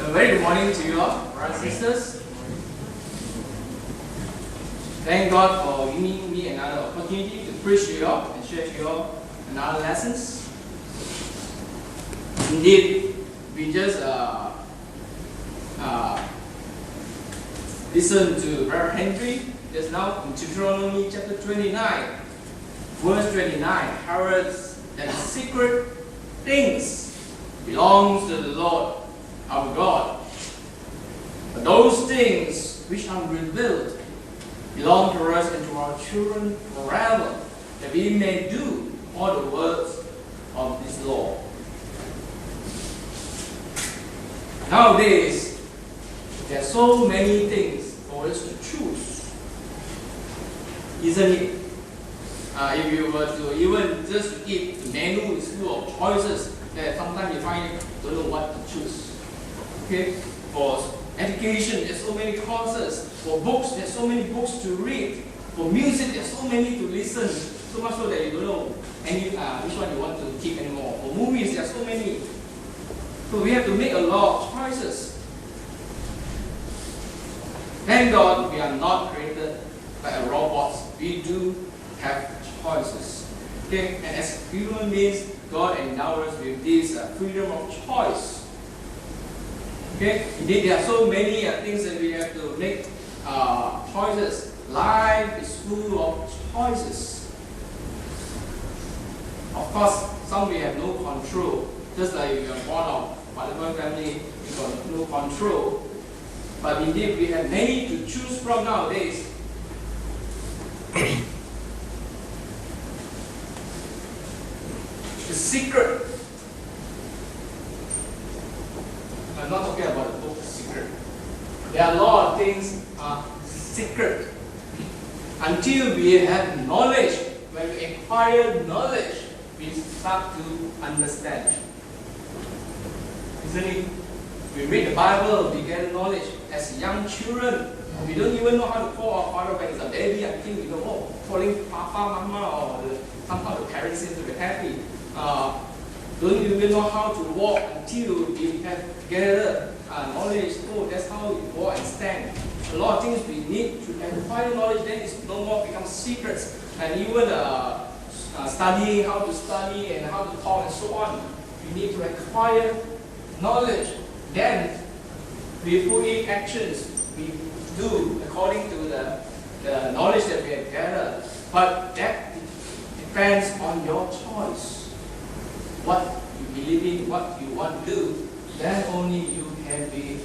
A very good morning to you all, brothers and sisters. Thank God for giving me another opportunity to preach to you all and share to you all another lessons. Indeed, we just listened to Brother Henry just now in Deuteronomy chapter 29, verse 29. Heralds that secret things belongs to the Lord our God. But those things which are revealed belong to us and to our children forever, that we may do all the words of this law. Nowadays, there are so many things for us to choose, isn't it? If you were to even just to eat, the menu is full of choices that sometimes you find don't know what to choose. Okay, for education, there's so many courses. For books, there's so many books to read. For music, there's so many to listen. So much so that you don't know which one you want to keep anymore. For movies, there's so many. So we have to make a lot of choices. Thank God we are not created by robots. We do have choices. Okay, and as human beings, God endowed us with this freedom of choice. Okay, indeed there are so many things that we have to make choices. Life is full of choices. Of course, some we have no control. Just like we are born of whatever family, we got no control. But indeed we have many to choose from nowadays. The secret. I'm not talking about the book Secret. There are a lot of things secret. Until we have knowledge, when we acquire knowledge, we start to understand. Isn't it? We read the Bible, we get knowledge. As young children, we don't even know how to call our father when he's a baby until we know, calling Papa, Mama, or somehow the parents seem to be happy. Don't even know how to walk until we have gathered knowledge. Oh, that's how we walk and stand. A lot of things we need to acquire knowledge, then it's no more become secrets. And even studying how to study and how to talk and so on. We need to acquire knowledge. Then we put in actions. We do according to the knowledge that we have gathered. But that depends on your choice. What you believe in, what you want to do, then only you can be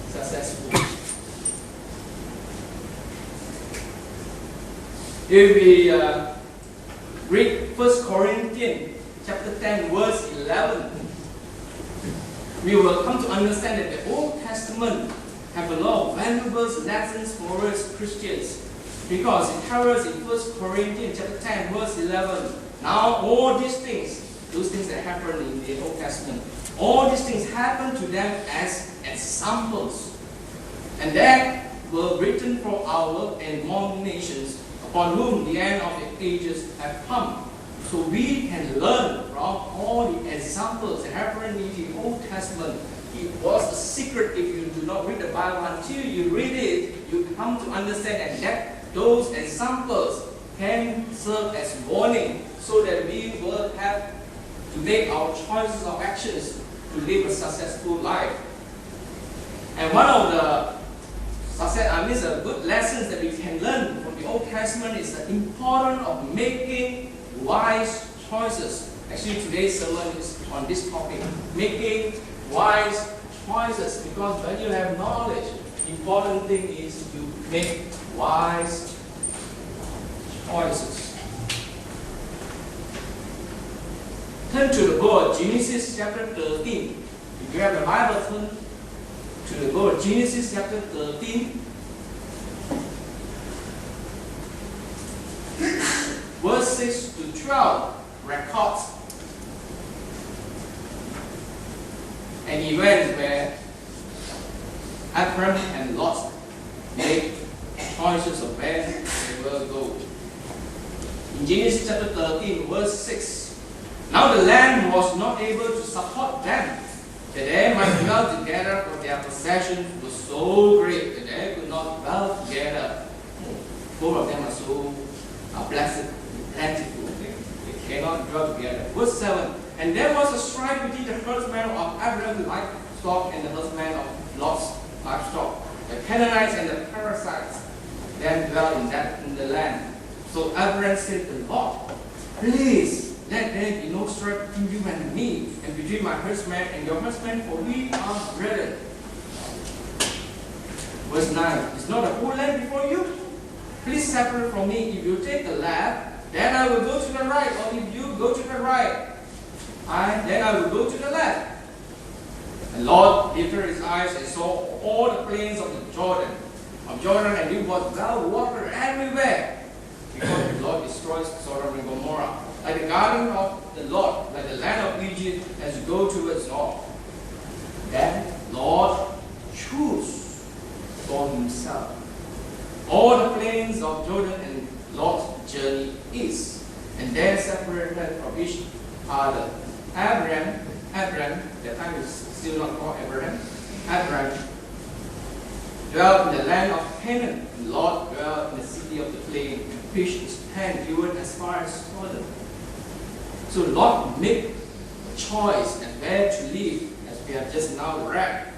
successful. If we read 1 Corinthians chapter 10, verse 11, we will come to understand that the Old Testament have a lot of valuable lessons for us Christians. Because it tells us in 1 Corinthians chapter 10, verse 11, now all these things, those things that happened in the Old Testament, all these things happened to them as examples. And that were written for our admonitions, upon whom the end of the ages have come. So we can learn from all the examples that happened in the Old Testament. It was a secret if you do not read the Bible. Until you read it, you come to understand that those examples can serve as warning so that we will have to make our choices of actions to live a successful life. And one of the good lessons that we can learn from the Old Testament is the importance of making wise choices. Actually, today's sermon is on this topic, making wise choices. Because when you have knowledge, the important thing is you make wise choices. Turn to the book of Genesis chapter 13. If you have the Bible, turn to the book of Genesis chapter 13. Verse 6 to 12 records an event where Abraham and Lot made choices of where they will go. In Genesis chapter 13, verse 6, now the land was not able to support them. that they might dwell together, for their possessions were so great that they could not dwell together. Both of them are so blessed, plentiful. They cannot dwell together. Verse 7. And there was a strife between the herdsmen of Abraham's livestock and the herdsmen of Lot's livestock. The Canaanites and the Perizzites then dwell in the land. So Abraham said to Lot, please, let there be no strife between you and me, and between my herdsmen and your herdsmen, for we are brethren. Verse 9. Is not the whole land before you? Please separate from me. If you take the left, then I will go to the right. Or if you go to the right, then I will go to the left. And Lot lifted his eyes and saw all the plains of the Jordan, and it was well watered everywhere, because the Lord destroys Sodom and Gomorrah, like the garden of the Lord, like the land of Egypt, as you go towards north. Then Lord chose for himself all the plains of Jordan, and Lot journeyed east, and there separated from each other. Abraham, that time is still not called Abraham, dwelt in the land of Canaan, and Lot dwelt in the city of the plain, and pitched his tent even as far as Sodom. So Lot made a choice and where to live, as we have just now read.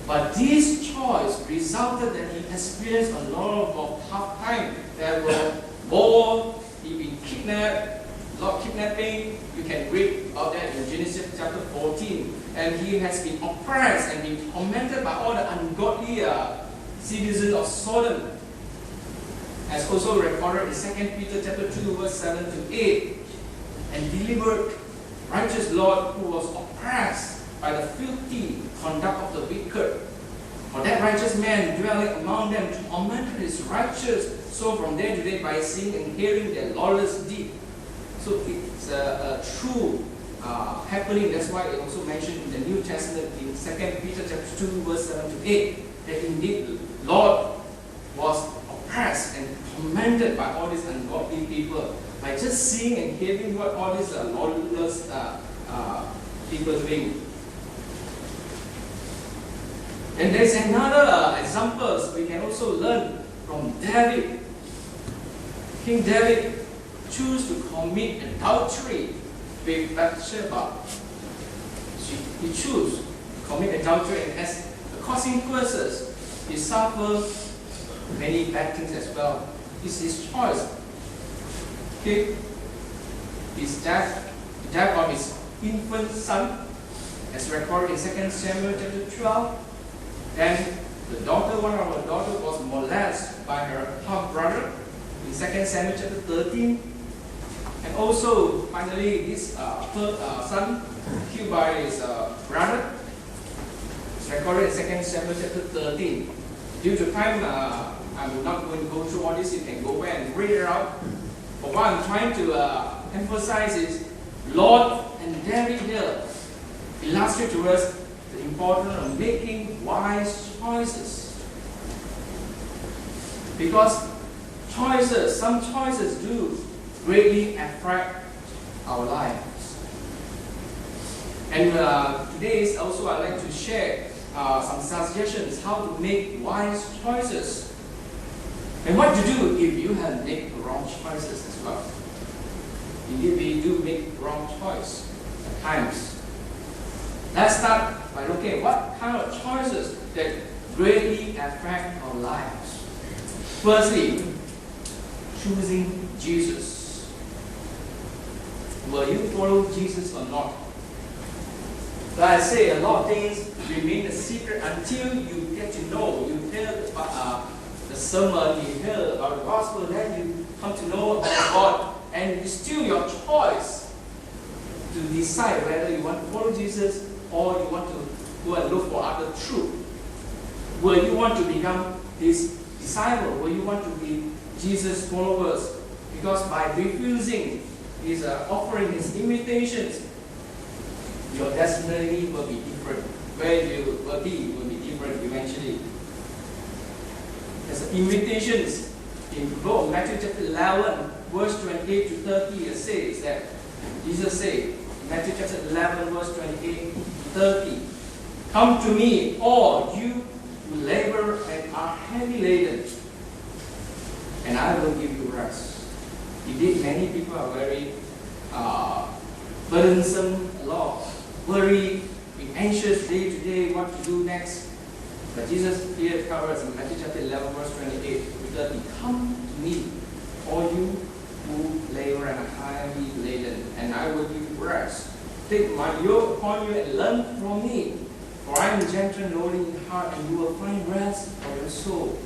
But this choice resulted that he experienced a lot of tough time. There were war, he been kidnapped, a lot of kidnapping. You can read about that in Genesis chapter 14. And he has been oppressed and been tormented by all the ungodly citizens of Sodom. As also recorded in 2 Peter chapter 2, verse 7 to 8. And delivered righteous Lot, who was oppressed by the filthy conduct of the wicked. For that righteous man dwelling among them tormented his righteous soul from day to day by seeing and hearing their lawless deed. So it's a true happening. That's why it also mentioned in the New Testament in 2 Peter chapter 2, verse 7 to 8, that indeed Lord was oppressed and tormented by all these ungodly people, by just seeing and hearing what all these lawless people doing. And there's another examples we can also learn from David. King David chose to commit adultery with Bathsheba. He chose to commit adultery, and as the consequences, he suffered many bad things as well. It's his choice. Okay? His death of his infant son, as recorded in 2 Samuel chapter 12. Then one of her daughters was molested by her half-brother in 2 Samuel chapter 13. And also, finally, this son killed by his brother. It's recorded in 2 Samuel chapter 13. Due to time, I'm not going to go through all this. You can go back and read it out. But what I'm trying to emphasize is, Lord and David here illustrate to us the importance of making wise choices. Because some choices do greatly affect our lives. And today also I'd like to share some suggestions how to make wise choices. And what to do if you have made wrong choices as well. Indeed, we do make wrong choice at times. Let's start by looking at what kind of choices that greatly affect our lives. Firstly, choosing Jesus. Will you follow Jesus or not? Like I say, a lot of things remain a secret until you get to know. You hear the sermon, you hear about the gospel, then you come to know about God, and it's still your choice to decide whether you want to follow Jesus or you want to go and look for other truth. Will you want to become his disciple? Will you want to be Jesus' followers? Because by refusing his offering, his invitations, your destiny will be different. Where you will be different eventually. There's invitations in the book of Matthew chapter 11, verse 28 to 30. It says that Jesus said, Matthew chapter 11, verse 28 to 30, Come to me, all you who labor and are heavy laden, and I will give you rest. Indeed, many people are very burdensome, a lot worried, being anxious day to day, what to do next. But Jesus here tells us in Matthew chapter 11, verse 28, come to me, all you who labor and are heavy laden, and I will give you rest. Take my yoke upon you and learn from me, for I am gentle and lowly in heart, and you will find rest for your soul.